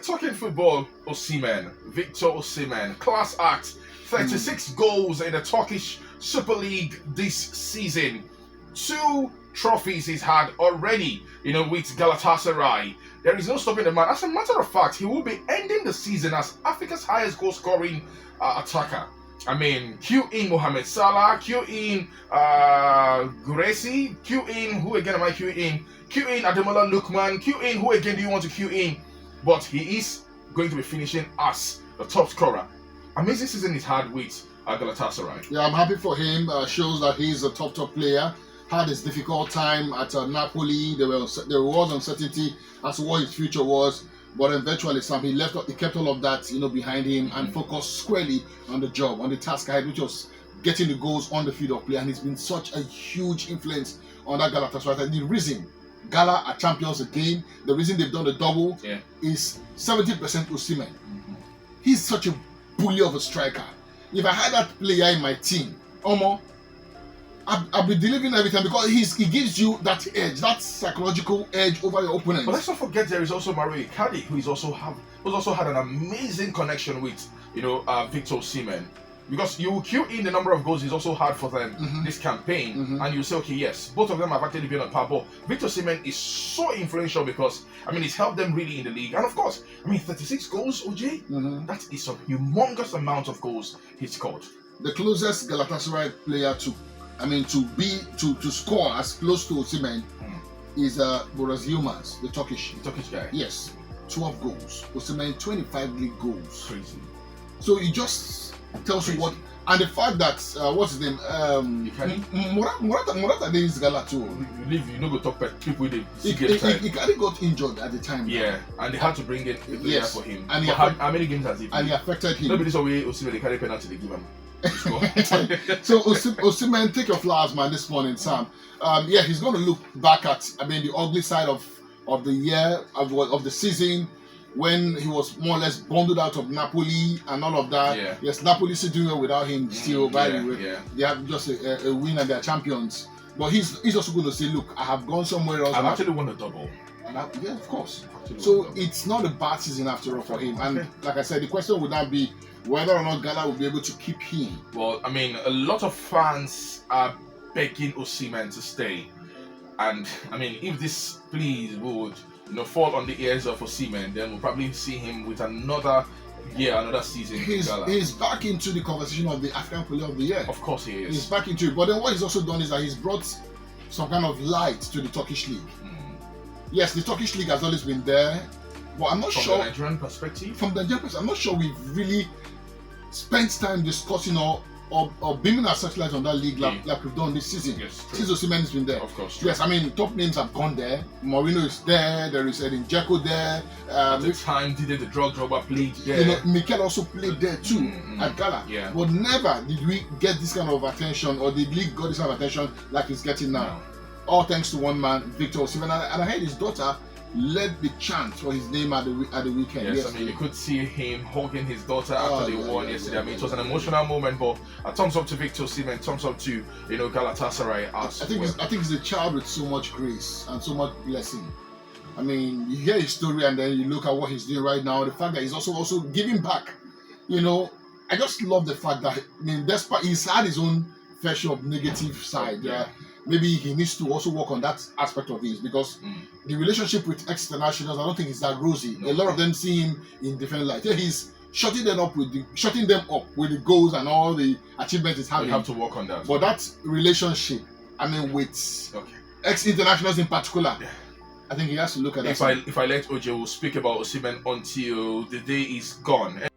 Talking football, Osimhen, Victor Osimhen, class act, 36 goals in the Turkish Super League this season. Two trophies he's had already, with Galatasaray. There is no stopping the man. As a matter of fact, he will be ending the season as Africa's highest goal scoring attacker. I mean, cue in Mohamed Salah, cue in Guresi, cue in, who again am I cue in? Cue in Ademola Lookman, cue in, who again do you want to cue in? But he is going to be finishing as the top scorer. Amazing season he's had with Galatasaray. Yeah, I'm happy for him. Shows that he's a top player. Had his difficult time at Napoli. There was uncertainty as to what his future was. But eventually, he kept all of that, behind him and focused squarely on the job, on the task ahead, which was getting the goals on the field of play. And he's been such a huge influence on that Galatasaray. And the reason Gala are champions again, the reason they've done the double is 70% Osimhen. He's such a bully of a striker. If I had that player in my team, Omo, I'll be delivering every time because he gives you that edge, that psychological edge over your opponent. But let's not forget there is also Mario Icardi, who's also had an amazing connection with Victor Osimhen. Because you cue in the number of goals he's also had for them this campaign, and you say, okay, yes, both of them have actually been on par. But Victor Osimhen is so influential because, he's helped them really in the league. And of course, 36 goals, OJ, that is a humongous amount of goals he's scored. The closest Galatasaray player to score as close to Osimhen is Burak Yilmaz, the Turkish guy. Yes, 12 goals. Osimhen 25 league goals. Crazy. So it just tells you what, and the fact that what's his name? Morata is Gala too. You know, go talk about people with He got injured at the time. Yeah, and they had to bring in a player for him. And how many games has he played? And he affected him. Nobody saw where Osimhen they carry penalty they give him. So Osimhen, take your flowers, man. This morning, Sam. He's going to look back at the ugly side of the year of the season, when he was more or less bundled out of Napoli and all of that. Yeah. Yes, Napoli still doing well without him. Still, by the way, yeah. They have just a win and they're champions. But he's also going to say, look, I have gone somewhere else. I've actually won a double. Yeah, of course. So it's not a bad season after all for him. And like I said, the question would now be whether or not Gala will be able to keep him. Well, a lot of fans are begging Osimhen to stay. And, if this please would fall on the ears of Osimhen, then we'll probably see him with another season. He's back into the conversation of the African Player of the Year. Of course he is. He's back into it. But then what he's also done is that he's brought some kind of light to the Turkish league. Yes, the Turkish league has always been there, but I'm not sure. From the Nigerian perspective? From the Nigerian perspective, I'm not sure we've really spent time discussing or beaming our searchlight on that league like we've done this season. Yes, since Osimhen has been there. Of course. Yes, top names have gone there. Mourinho is there. There is Edin Dzeko there. At the time, the drug robber played there. Mikel also played there too at Gala. Yeah. But never did we get this kind of attention, or the league got this kind of attention like it's getting now. No. All thanks to one man, Victor Osimhen. And I heard his daughter led the chant for his name at the weekend. Yes, you could see him hugging his daughter after they won yesterday. It was an emotional moment, but a thumbs up to Victor Osimhen, thumbs up to Galatasaray as I think he's a child with so much grace and so much blessing. You hear his story and then you look at what he's doing right now. The fact that he's also giving back. I just love the fact that despite he's had his own fair share of negative side. Maybe he needs to also work on that aspect of his, because the relationship with ex-internationals, I don't think it's that rosy. A lot of them see him in different light. He's shutting them up with the goals and all the achievements he's having. We have to work on that. But that relationship, with ex-internationals in particular, I think he has to look at that. If I let OJ, we'll speak about Osimhen until the day is gone.